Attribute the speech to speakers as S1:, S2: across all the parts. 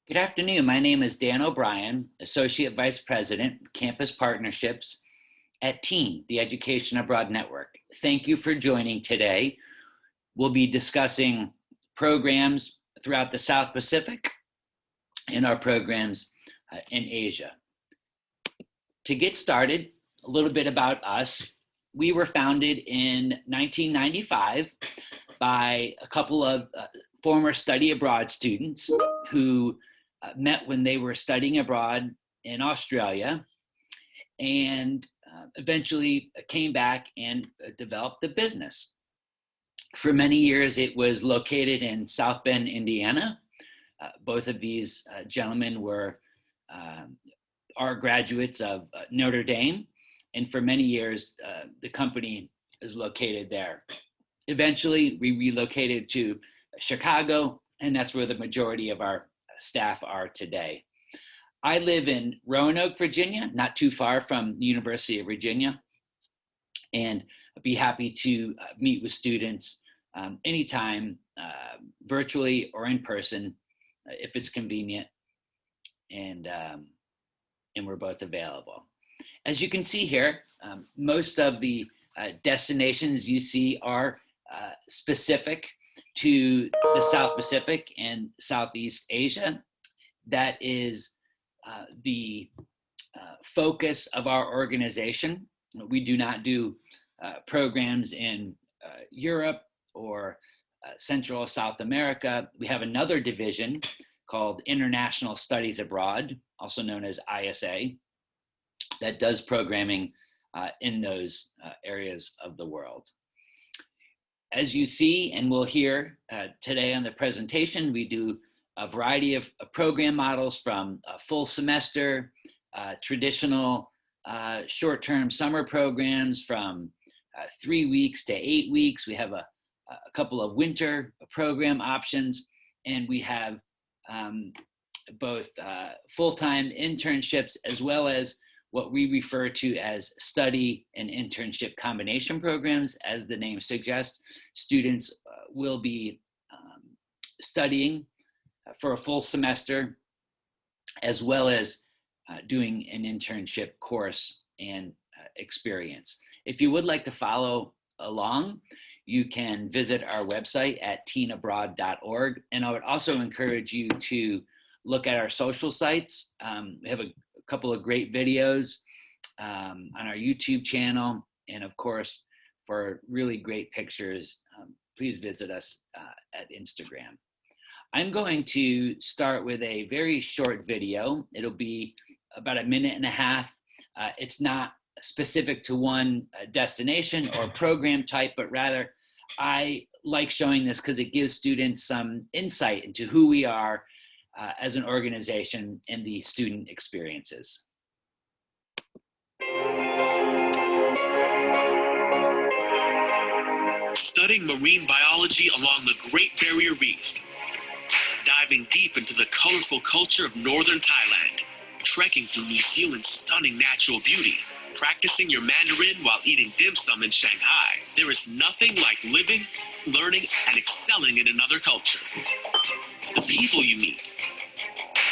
S1: Good afternoon. My name is Dan O'Brien, Associate Vice President, Campus Partnerships at TEAN, the Education Abroad Network. Thank you for joining today. We'll be discussing programs throughout the South Pacific and our programs in Asia. To get started, a little bit about us. We were founded in 1995 by a couple of former study abroad students who met when they were studying abroad in Australia and eventually came back and developed the business. For many years, it was located in South Bend, Indiana. Both of these gentlemen are graduates of Notre Dame, and for many years, the company is located there. Eventually, we relocated to Chicago, and that's where the majority of our staff are today. I live in Roanoke, Virginia, not too far from the University of Virginia, and I'd be happy to meet with students anytime, virtually or in person, if it's convenient, and we're both available. As you can see here, most of the destinations you see are specific to the South Pacific and Southeast Asia. That is the focus of our organization. We do not do programs in Europe or Central or South America. We have another division called International Studies Abroad, also known as ISA, that does programming in those areas of the world. As you see and we'll hear today on the presentation, we do a variety of program models from a full semester, traditional short-term summer programs from 3 weeks to 8 weeks. We have a couple of winter program options, and we have both full-time internships as well as what we refer to as study and internship combination programs. As the name suggests, students will be studying for a full semester, as well as doing an internship course and experience. If you would like to follow along, you can visit our website at teanabroad.org. And I would also encourage you to look at our social sites. We have a couple of great videos on our YouTube channel. And of course, for really great pictures, please visit us at Instagram. I'm going to start with a very short video. It'll be about 1.5 minutes. It's not specific to one destination or program type, but rather I like showing this because it gives students some insight into who we are as an organization and the student experiences.
S2: Studying marine biology along the Great Barrier Reef, diving deep into the colorful culture of northern Thailand, trekking through New Zealand's stunning natural beauty, practicing your Mandarin while eating dim sum in Shanghai. There is nothing like living, learning, and excelling in another culture. The people you meet,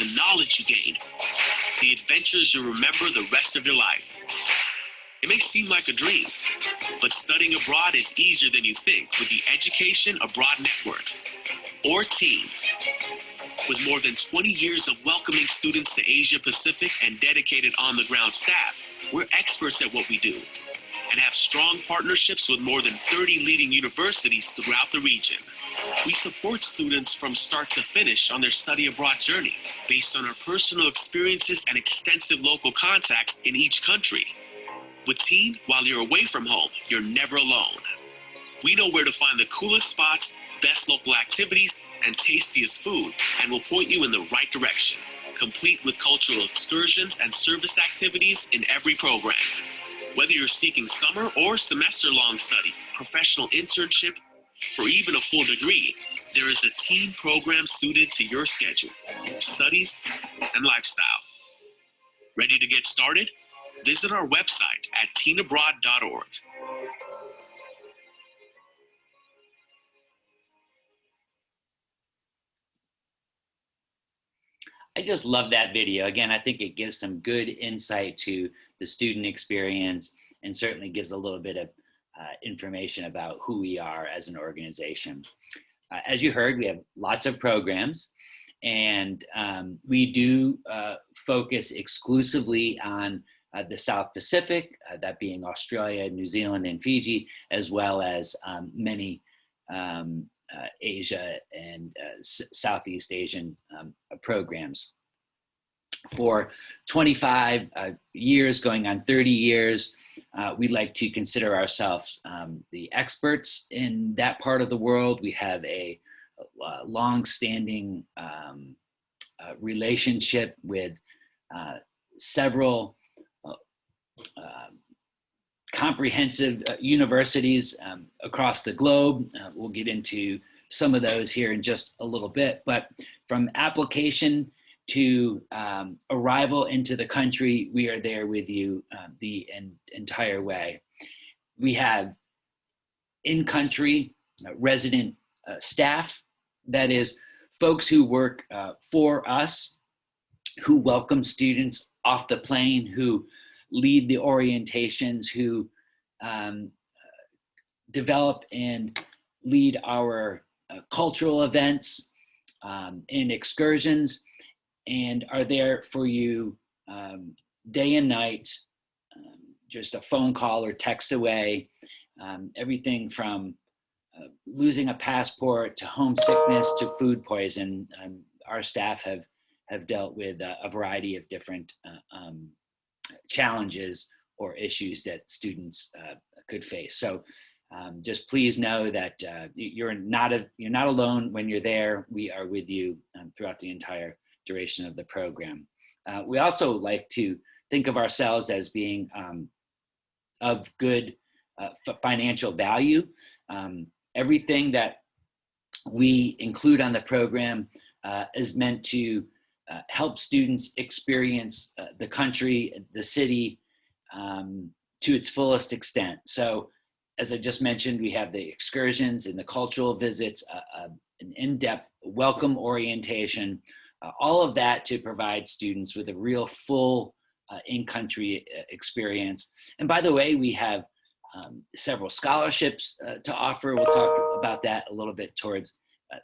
S2: the knowledge you gain, the adventures you'll remember the rest of your life. It may seem like a dream, but studying abroad is easier than you think with the Education Abroad Network, or TEAN. With more than 20 years of welcoming students to Asia Pacific and dedicated on-the-ground staff, we're experts at what we do and have strong partnerships with more than 30 leading universities throughout the region. We support students from start to finish on their study abroad journey based on our personal experiences and extensive local contacts in each country. With TEAN, while you're away from home, you're never alone. We know where to find the coolest spots, best local activities, and tastiest food, and will point you in the right direction, complete with cultural excursions and service activities in every program. Whether you're seeking summer or semester-long study, professional internship, or even a full degree, there is a TEAN program suited to your schedule, studies, and lifestyle. Ready to get started? Visit our website at teanabroad.org.
S1: I just love that video. Again, I think it gives some good insight to the student experience and certainly gives a little bit of information about who we are as an organization. As you heard, we have lots of programs, and we do focus exclusively on the South Pacific, that being Australia, New Zealand, and Fiji, as well as many Asia and Southeast Asian programs. For 25 years, going on 30 years, we'd like to consider ourselves the experts in that part of the world. We have a long-standing relationship with several comprehensive universities across the globe. We'll get into some of those here in just a little bit, but from application to arrival into the country, we are there with you the entire way. We have in-country resident staff, that is folks who work for us, who welcome students off the plane, who lead the orientations, who develop and lead our cultural events and excursions, and are there for you day and night, just a phone call or text away. Everything from losing a passport to homesickness to food poison. Our staff have dealt with a variety of different challenges or issues that students could face. So just please know that you're not alone when you're there. We are with you throughout the entire duration of the program. We also like to think of ourselves as being of good financial value. Everything that we include on the program is meant to help students experience the country, the city, to its fullest extent. So, as I just mentioned, we have the excursions and the cultural visits, an in-depth welcome orientation, all of that to provide students with a real full in-country experience. And by the way, we have several scholarships to offer. We'll talk about that a little bit towards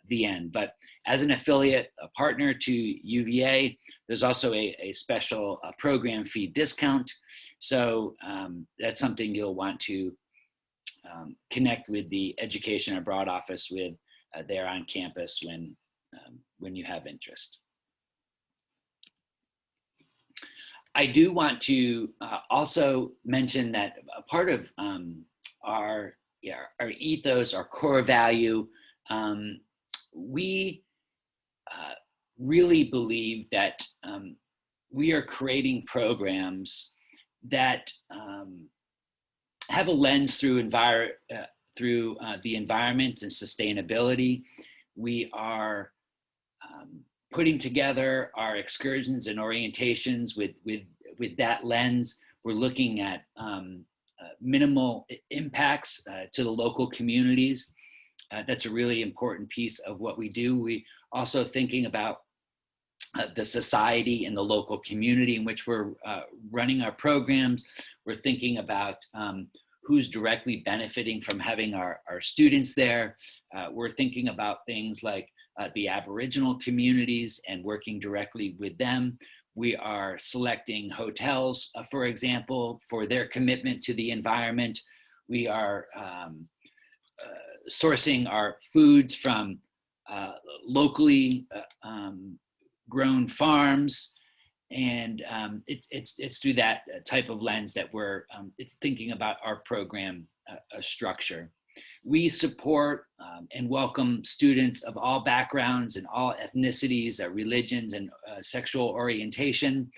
S1: the end. But as an affiliate, a partner to UVA, there's also a special program fee discount. So that's something you'll want to connect with the Education Abroad office with there on campus when you have interest. I do want to also mention that a part of our ethos, our core value, we really believe that we are creating programs that have a lens through the environment and sustainability. We are putting together our excursions and orientations with that lens. We're looking at minimal impacts to the local communities. That's a really important piece of what we do. We also thinking about the society and the local community in which we're running our programs. We're thinking about who's directly benefiting from having our students there. We're thinking about things like the Aboriginal communities and working directly with them. We are selecting hotels, for example, for their commitment to the environment. We are sourcing our foods from locally grown farms, and it's through that type of lens that we're thinking about our program structure. We support and welcome students of all backgrounds and all ethnicities, religions, and sexual orientation.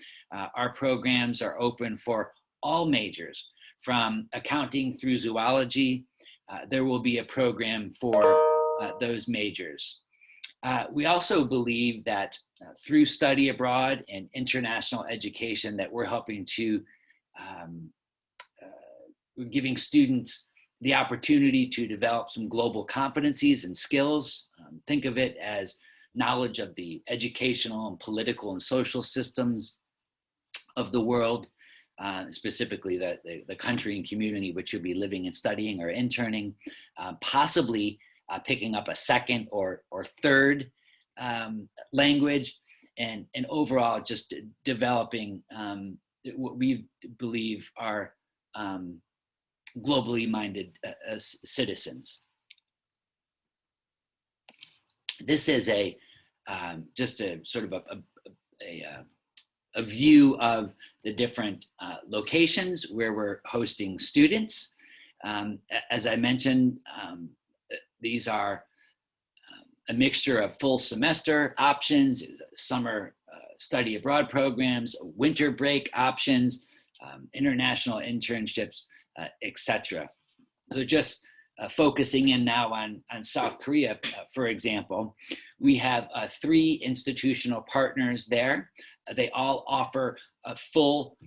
S1: Our programs are open for all majors, from accounting through zoology. There will be a program for those majors. We also believe that through study abroad and international education that we're helping to, we're giving students the opportunity to develop some global competencies and skills. Think of it as knowledge of the educational and political and social systems of the world, specifically the country and community which you'll be living and studying or interning, possibly picking up a second or third language, and overall just developing what we believe are globally minded citizens. This is just a sort of a view of the different locations where we're hosting students. As I mentioned, these are a mixture of full semester options, summer study abroad programs, winter break options, international internships, etc. So just focusing in now on South Korea, for example, we have 3 institutional partners there. They all offer full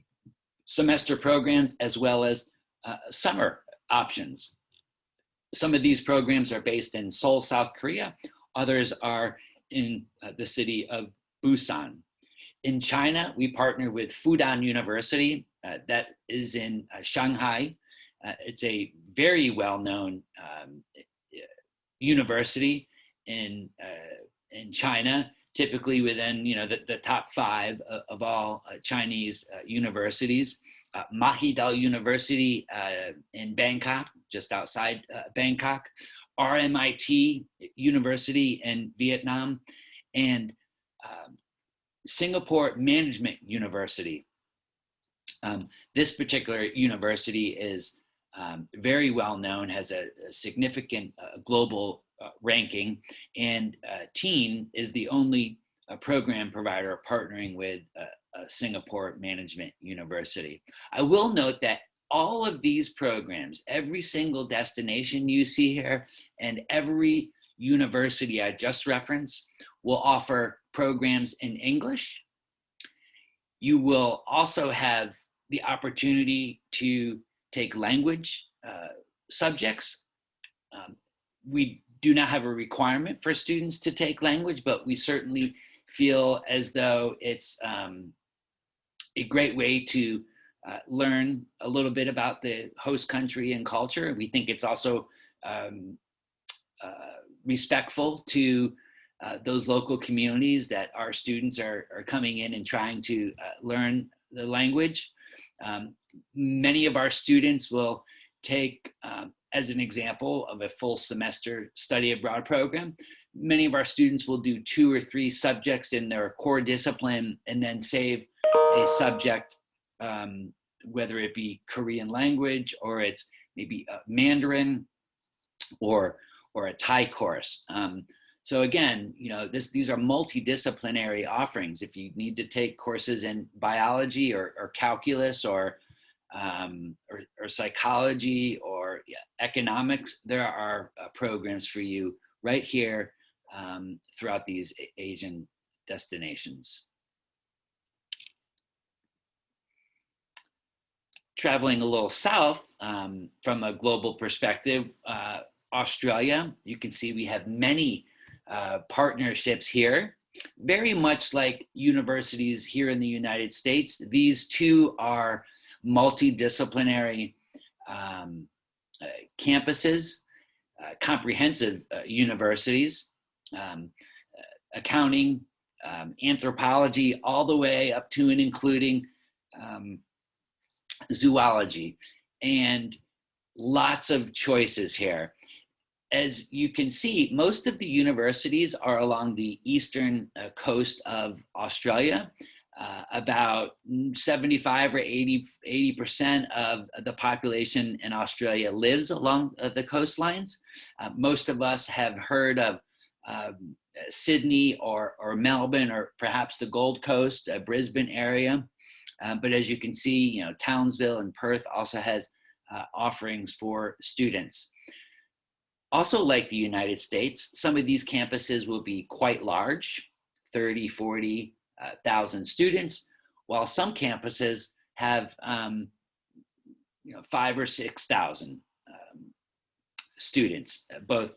S1: semester programs as well as summer options. Some of these programs are based in Seoul, South Korea. Others are in the city of Busan. In China, we partner with Fudan University, that is in Shanghai. It's a very well-known university in China, typically within the top 5 of all Chinese universities. Mahidol University in Bangkok, just outside Bangkok, RMIT University in Vietnam, and Singapore Management University. This particular university is very well known, has a significant global ranking, and TEAN is the only program provider partnering with Singapore Management University. I will note that all of these programs, every single destination you see here, and every university I just referenced will offer programs in English. You will also have the opportunity to take language subjects. We do not have a requirement for students to take language, but we certainly feel as though it's a great way to learn a little bit about the host country and culture. We think it's also respectful to those local communities that our students are coming in and trying to learn the language. Many of our students will take, as an example of a full semester study abroad program, many of our students will do 2 or 3 subjects in their core discipline and then save a subject, whether it be Korean language or it's maybe Mandarin or a Thai course. So again, these are multidisciplinary offerings. If you need to take courses in biology or calculus or psychology or economics, there are programs for you right here throughout these Asian destinations. Traveling a little south from a global perspective, Australia, you can see we have many partnerships here. Very much like universities here in the United States, these two are multidisciplinary campuses, comprehensive universities, accounting, anthropology, all the way up to and including zoology, and lots of choices here. As you can see, most of the universities are along the eastern coast of Australia. About 75 or 80% of the population in Australia lives along the coastlines. Most of us have heard of Sydney or Melbourne, or perhaps the Gold Coast, Brisbane area. But as you can see, Townsville and Perth also has offerings for students. Also, like the United States, some of these campuses will be quite large, 30, 40,000 students, while some campuses have 5,000 or 6,000 students, both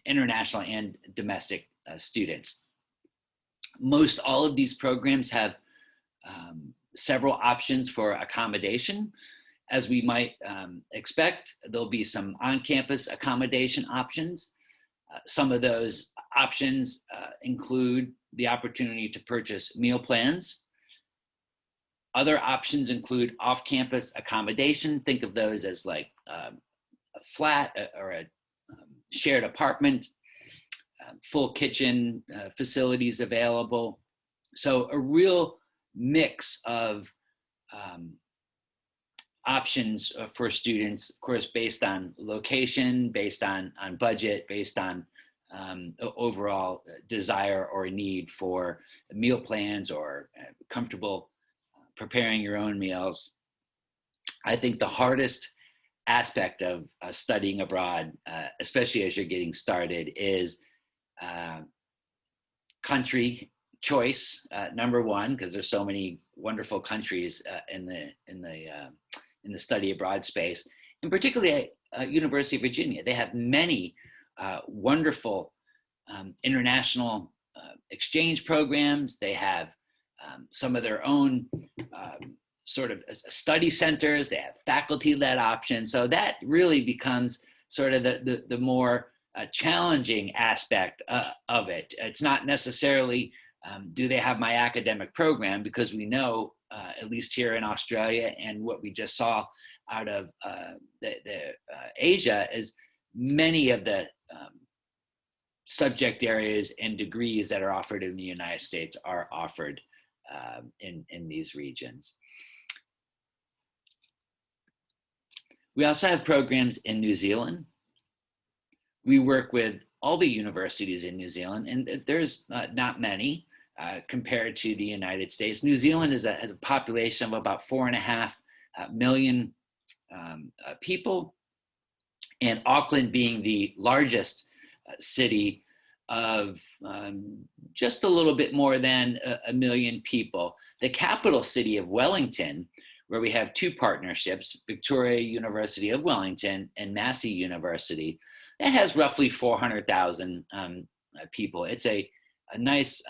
S1: international and domestic students. Most all of these programs have several options for accommodation. As we might expect, there'll be some on-campus accommodation options. Some of those options include the opportunity to purchase meal plans. Other options include off-campus accommodation. Think of those as like a flat or a shared apartment, full kitchen facilities available. So a real mix of options for students, of course, based on location, based on budget, based on overall desire or need for meal plans or comfortable preparing your own meals. I think the hardest aspect of studying abroad, especially as you're getting started, is country choice. Number one, because there's so many wonderful countries in the study abroad space, and particularly at University of Virginia. They have many wonderful international exchange programs. They have some of their own sort of study centers. They have faculty-led options. So that really becomes sort of the more challenging aspect of it. It's not necessarily do they have my academic program, because we know, at least here in Australia and what we just saw out of Asia, is many of the subject areas and degrees that are offered in the United States are offered in these regions. We also have programs in New Zealand. We work with all the universities in New Zealand, and there's not many compared to the United States. New Zealand has a population of about 4.5 million people, and Auckland being the largest city of just a little bit more than a million people. The capital city of Wellington, where we have two partnerships, Victoria University of Wellington and Massey University, that has roughly 400,000 people. It's a nice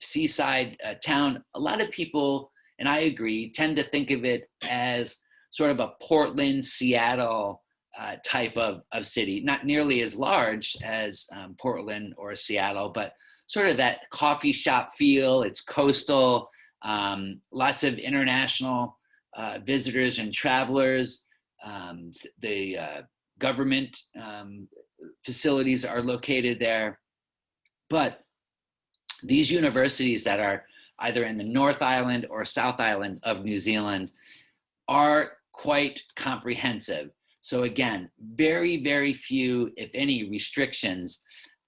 S1: seaside town. A lot of people, and I agree, tend to think of it as sort of a Portland, Seattle type of city. Not nearly as large as Portland or Seattle, but sort of that coffee shop feel. It's coastal, lots of international visitors and travelers. The government facilities are located there. But these universities that are either in the North Island or South Island of New Zealand are quite comprehensive. So again, very, very few, if any, restrictions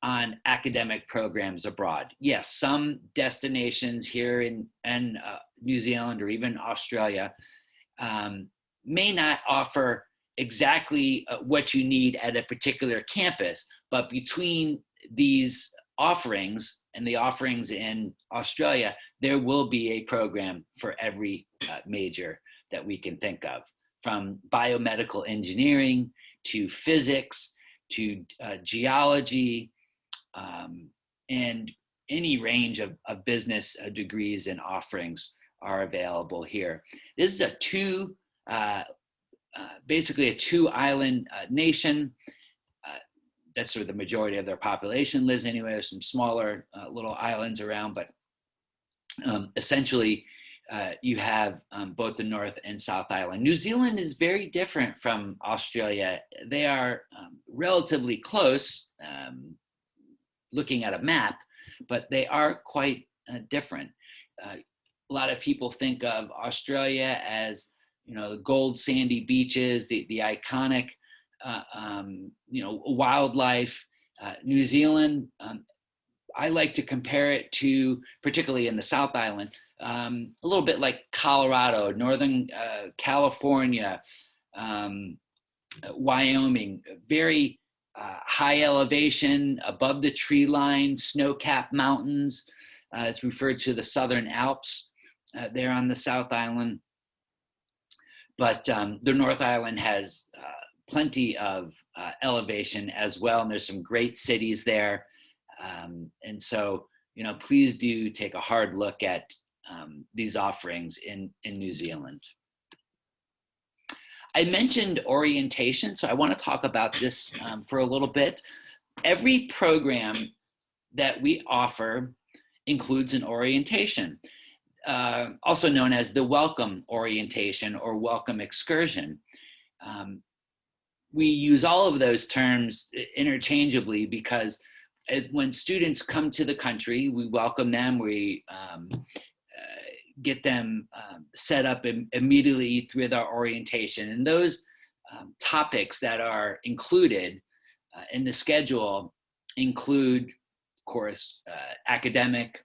S1: on academic programs abroad. Yes, some destinations here in New Zealand or even Australia may not offer exactly what you need at a particular campus, but between these offerings and the offerings in Australia, there will be a program for every major that we can think of, from biomedical engineering to physics to geology, and any range of business degrees and offerings are available here. This is basically a two-island nation. That's where the majority of their population lives anyway. There's some smaller little islands around, but essentially you have both the North and South Island. New Zealand is very different from Australia. They are relatively close, looking at a map, but they are quite different. A lot of people think of Australia as, the gold sandy beaches, the iconic, wildlife. New Zealand, I like to compare it to, particularly in the South Island, a little bit like Colorado, Northern California, Wyoming, very high elevation, above the tree line, snow-capped mountains. It's referred to the Southern Alps there on the South Island. But the North Island has plenty of elevation as well, and there's some great cities there. And so, please do take a hard look at these offerings in New Zealand. I mentioned orientation, so I want to talk about this for a little bit. Every program that we offer includes an orientation, also known as the welcome orientation or welcome excursion. We use all of those terms interchangeably because when students come to the country, we welcome them, we get them set up immediately through our orientation. And those topics that are included in the schedule include, of course, academic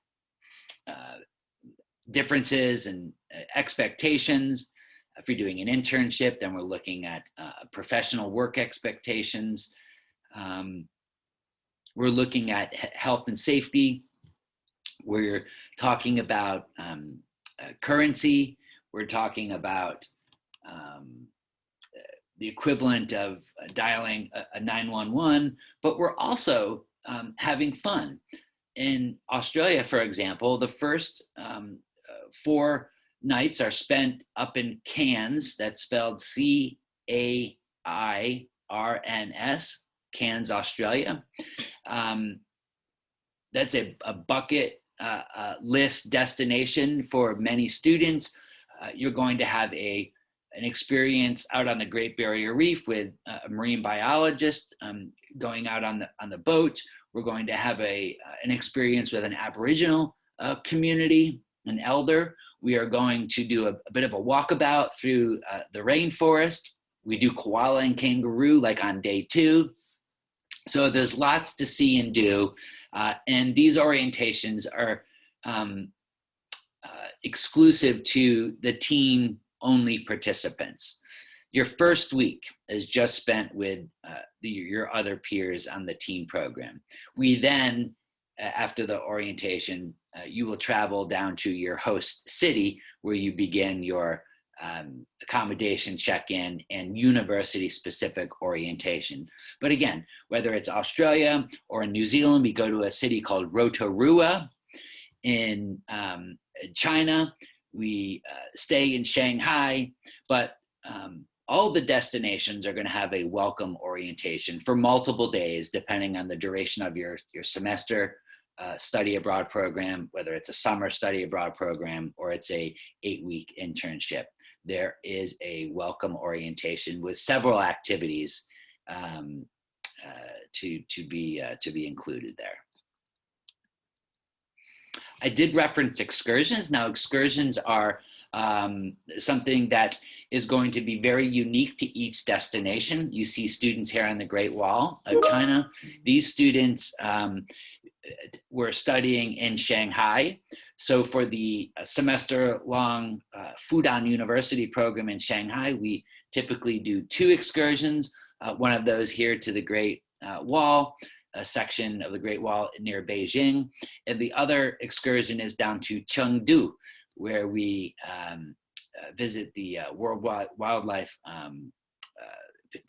S1: differences and expectations. If you're doing an internship, then we're looking at professional work expectations. We're looking at health and safety. We're talking about currency. We're talking about the equivalent of dialing a 911, but we're also having fun. In Australia, for example, the first 4 nights are spent up in Cairns. That's spelled Cairns, Cairns, Australia. That's a bucket list destination for many students. You're going to have an experience out on the Great Barrier Reef with a marine biologist going out on the boat. We're going to have an experience with an Aboriginal community, an elder. We are going to do a bit of a walkabout through the rainforest. We do koala and kangaroo like on day 2. So there's lots to see and do. And these orientations are exclusive to the TEAN only participants. Your first week is just spent with your other peers on the TEAN program. We then, after the orientation, you will travel down to your host city where you begin your accommodation check-in and university-specific orientation. But again, whether it's Australia or in New Zealand, we go to a city called Rotorua. In China, we stay in Shanghai, but all the destinations are going to have a welcome orientation for multiple days, depending on the duration of your semester study abroad program, whether it's a summer study abroad program or it's a 8-week internship. There is a welcome orientation with several activities to be included there. I did reference excursions. Now, excursions are something that is going to be very unique to each destination. You see students here on the Great Wall of China. These students were studying in Shanghai. So for the semester-long Fudan University program in Shanghai, we typically do 2 excursions. One of those here to the Great Wall, a section of the Great Wall near Beijing. And the other excursion is down to Chengdu, where we visit the World Wildlife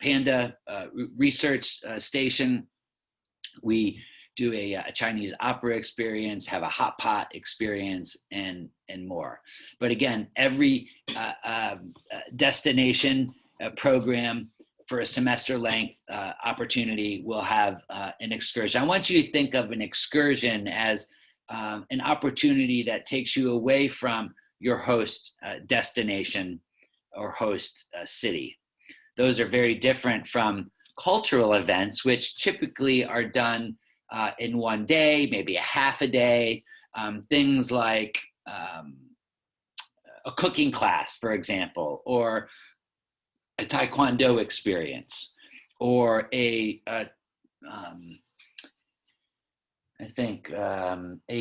S1: Panda Research Station. We do a Chinese opera experience, have a hot pot experience, and more. But again, every destination program for a semester length opportunity will have an excursion. I want you to think of an excursion as an opportunity that takes you away from your host destination or host city. Those are very different from cultural events, which typically are done in one day, maybe a half a day. Things like a cooking class, for example, or a taekwondo experience, or a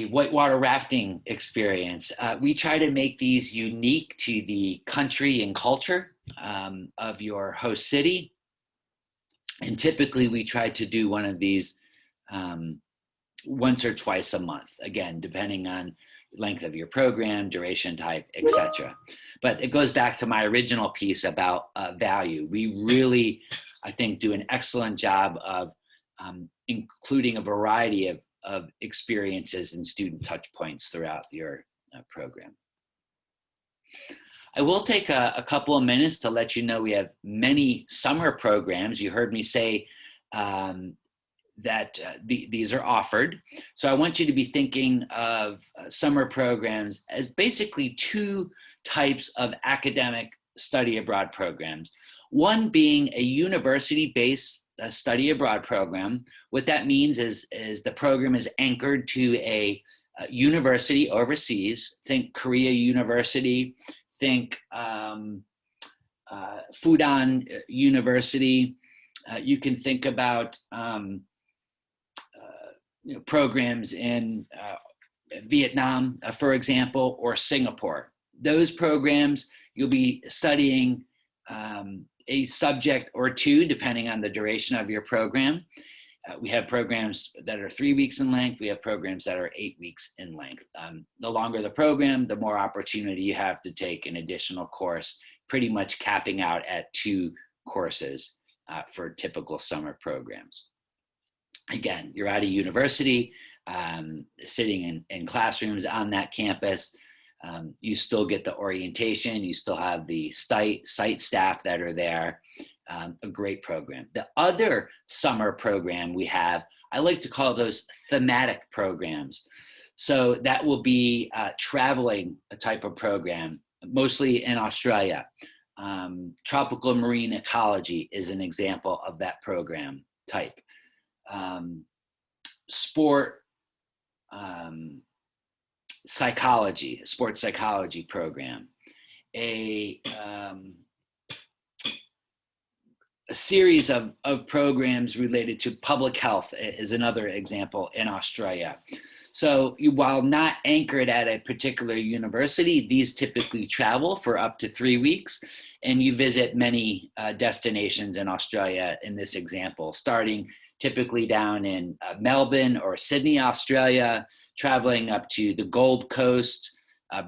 S1: whitewater rafting experience. We try to make these unique to the country and culture of your host city. And typically we try to do one of these once or twice a month, again, depending on length of your program, duration type, etc. But it goes back to my original piece about value. We really, I think, do an excellent job of including a variety of of experiences and student touch points throughout your program. I will take a couple of minutes to let you know we have many summer programs. You heard me say that these are offered. So I want you to be thinking of summer programs as basically two types of academic study abroad programs. One being a university-based study abroad program. What that means is the program is anchored to a university overseas. Think Korea University, think Fudan University. You can think about programs in Vietnam, for example, or Singapore. Those programs, you'll be studying a subject or two, depending on the duration of your program. We have programs that are 3 weeks in length. We have programs that are 8 weeks in length. The longer the program, the more opportunity you have to take an additional course, pretty much capping out at 2 courses for typical summer programs. Again, you're at a university, sitting in classrooms on that campus. You still get the orientation. You still have the site staff that are there. A great program. The other summer program we have, I like to call those thematic programs. So that will be traveling a type of program, mostly in Australia. Tropical marine ecology is an example of that program type. Sport psychology, sports psychology program. A series of programs related to public health is another example in Australia. So while not anchored at a particular university, these typically travel for up to 3 weeks, and you visit many destinations in Australia in this example, starting typically down in Melbourne or Sydney, Australia, traveling up to the Gold Coast,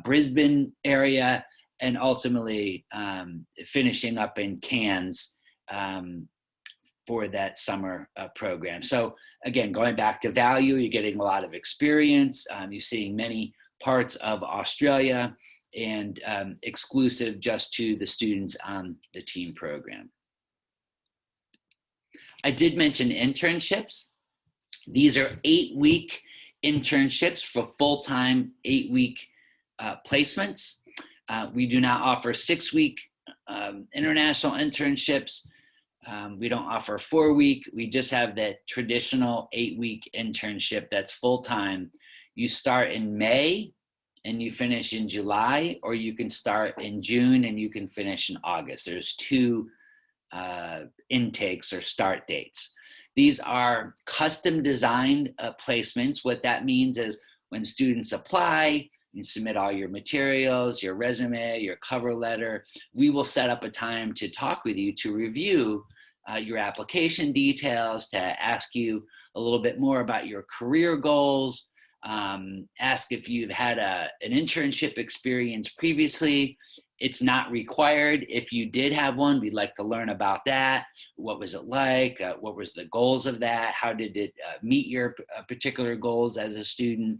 S1: Brisbane area, and ultimately finishing up in Cairns for that summer program. So again, going back to value, you're getting a lot of experience. You're seeing many parts of Australia, and exclusive just to the students on the TEAN program. I did mention internships. These are 8-week internships for full-time 8-week placements. We do not offer 6-week international internships. We don't offer 4-week. We just have the traditional 8-week internship that's full-time. You start in May and you finish in July, or you can start in June and you can finish in August. There's 2 intakes or start dates. These are custom designed placements. What that means is when students apply, you submit all your materials, your resume, your cover letter, we will set up a time to talk with you to review your application details, to ask you a little bit more about your career goals, ask if you've had an internship experience previously. It's not required. If you did have one, we'd like to learn about that. What was it like? What was the goals of that? How did it meet your particular goals as a student,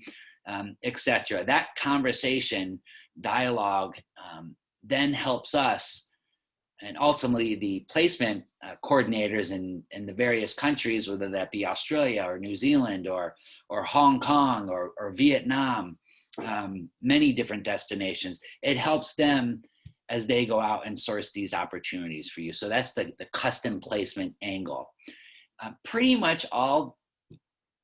S1: etc. That conversation, dialogue, then helps us, and ultimately the placement coordinators in the various countries, whether that be Australia or New Zealand or Hong Kong or Vietnam, many different destinations. It helps them as they go out and source these opportunities for you. So that's the custom placement angle. Pretty much all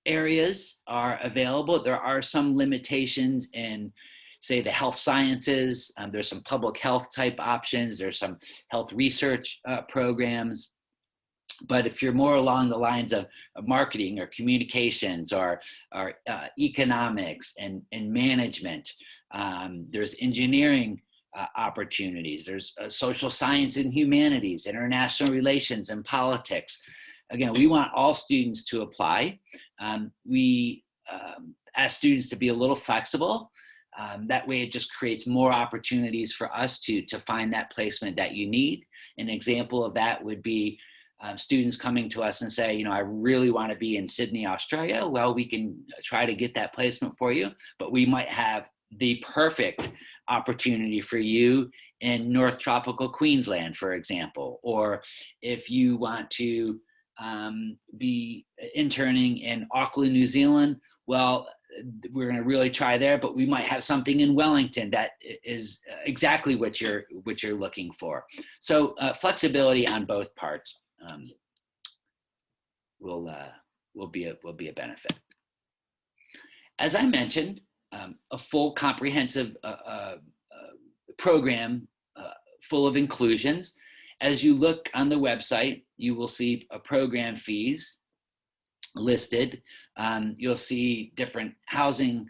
S1: areas are available. There are some limitations in, say, the health sciences. There's some public health type options. There's some health research programs. But if you're more along the lines of marketing or communications or economics and management, there's engineering opportunities. There's social science and humanities, international relations and politics. Again, we want all students to apply. We ask students to be a little flexible. That way it just creates more opportunities for us to find that placement that you need. An example of that would be students coming to us and say, you know, I really want to be in Sydney, Australia. Well, we can try to get that placement for you, but we might have the perfect opportunity for you in North Tropical Queensland, for example. Or if you want to be interning in Auckland, New Zealand, well, we're going to really try there, but we might have something in Wellington that is exactly what you're looking for. So flexibility on both parts will be a benefit. As I mentioned, a full comprehensive program full of inclusions. As you look on the website, you will see program fees listed. You'll see different housing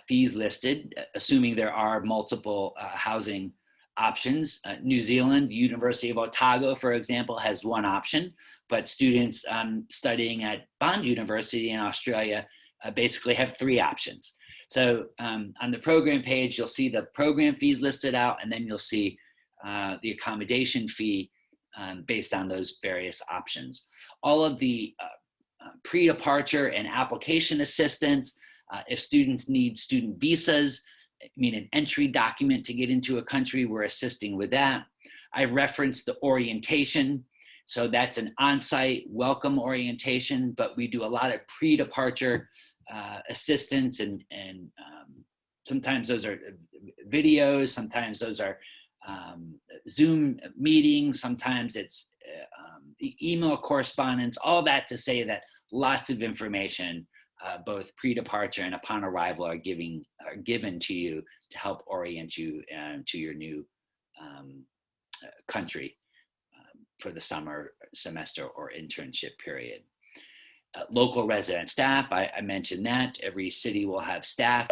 S1: fees listed, assuming there are multiple housing options. New Zealand, University of Otago, for example, has one option, but students studying at Bond University in Australia basically have three options. So on the program page, you'll see the program fees listed out, and then you'll see the accommodation fee based on those various options. All of the pre-departure and application assistance, if students need student visas, I mean an entry document to get into a country, we're assisting with that. I referenced the orientation. So that's an on-site welcome orientation, but we do a lot of pre-departure assistance, and sometimes those are videos, sometimes those are Zoom meetings, sometimes it's email correspondence, all that to say that lots of information, both pre-departure and upon arrival, are given to you to help orient you to your new country for the summer semester or internship period. Local resident staff, I mentioned that. Every city will have staff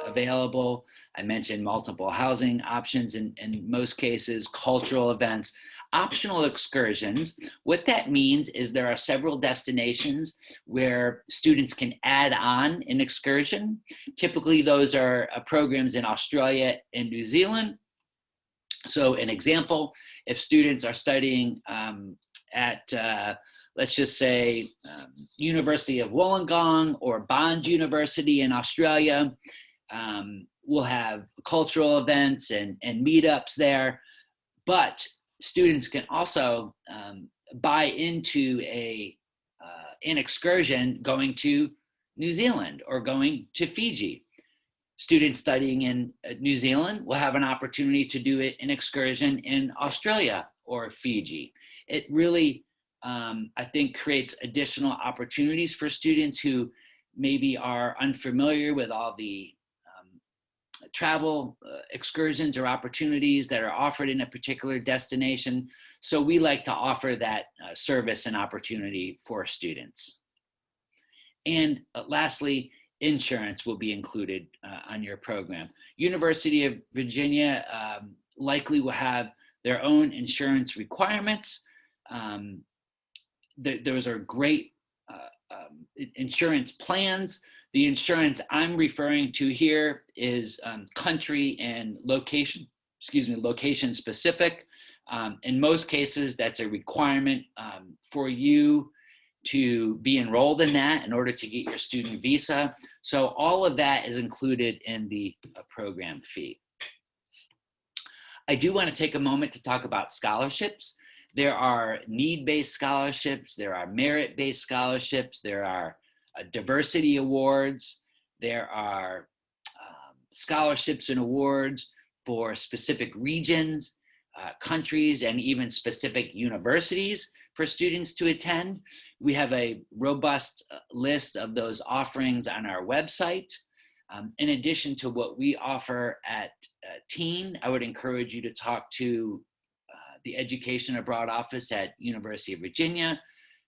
S1: available. I mentioned multiple housing options in most cases, cultural events, optional excursions. What that means is there are several destinations where students can add on an excursion. Typically, those are programs in Australia and New Zealand. So an example, if students are studying at let's just say University of Wollongong or Bond University in Australia, we'll have cultural events and meetups there, but students can also buy into an excursion going to New Zealand or going to Fiji. Students studying in New Zealand will have an opportunity to do an excursion in Australia or Fiji. It really, I think, creates additional opportunities for students who maybe are unfamiliar with all the travel excursions or opportunities that are offered in a particular destination. So we like to offer that service and opportunity for students. And lastly, insurance will be included on your program. University of Virginia likely will have their own insurance requirements. Those are great insurance plans. The insurance I'm referring to here is country and location specific. In most cases, that's a requirement for you to be enrolled in that in order to get your student visa. So all of that is included in the program fee. I do want to take a moment to talk about scholarships. There are need-based scholarships, there are merit-based scholarships, there are diversity awards, there are scholarships and awards for specific regions, countries, and even specific universities for students to attend. We have a robust list of those offerings on our website. In addition to what we offer at TEAN, I would encourage you to talk to the Education Abroad office at University of Virginia.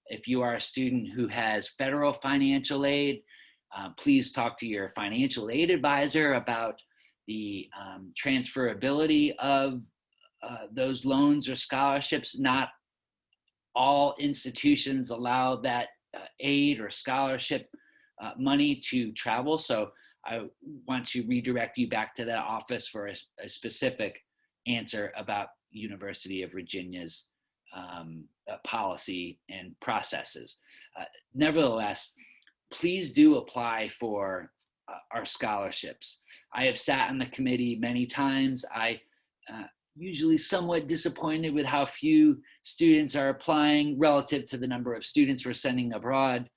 S1: If you are a student who has federal financial aid, please talk to your financial aid advisor about the transferability of those loans or scholarships. Not all institutions allow that aid or scholarship money to travel. So I want to redirect you back to that office for a specific answer about University of Virginia's policy and processes. Nevertheless, please do apply for our scholarships. I have sat on the committee many times. I usually somewhat disappointed with how few students are applying relative to the number of students we're sending abroad.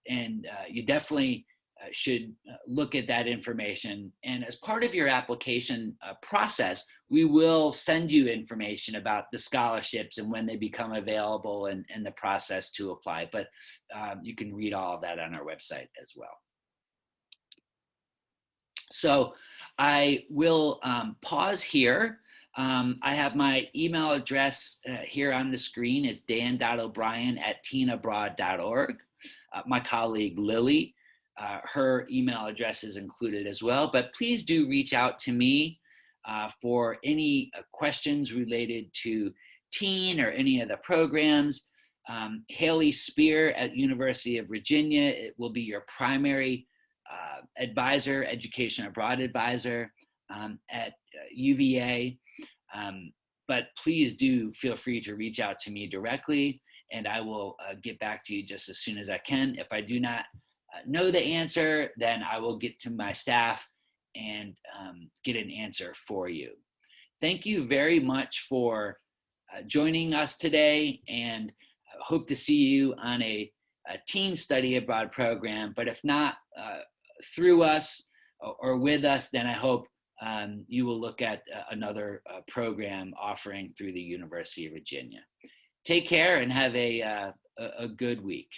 S1: You definitely should look at that information. And as part of your application process, we will send you information about the scholarships and when they become available and the process to apply. But you can read all of that on our website as well. So I will pause here. I have my email address here on the screen. It's dan.o'brien@teanabroad.org. My colleague Lily, her email address is included as well, but please do reach out to me for any questions related to TEAN or any of the programs. Haley Spear at University of Virginia, it will be your primary advisor, education abroad advisor at UVA. But please do feel free to reach out to me directly, and I will get back to you just as soon as I can. If I do not know the answer, then I will get to my staff and get an answer for you. Thank you very much for joining us today, and hope to see you on a TEAN study abroad program. But if not through us or with us, then I hope you will look at another program offering through the University of Virginia. Take care and have a good week.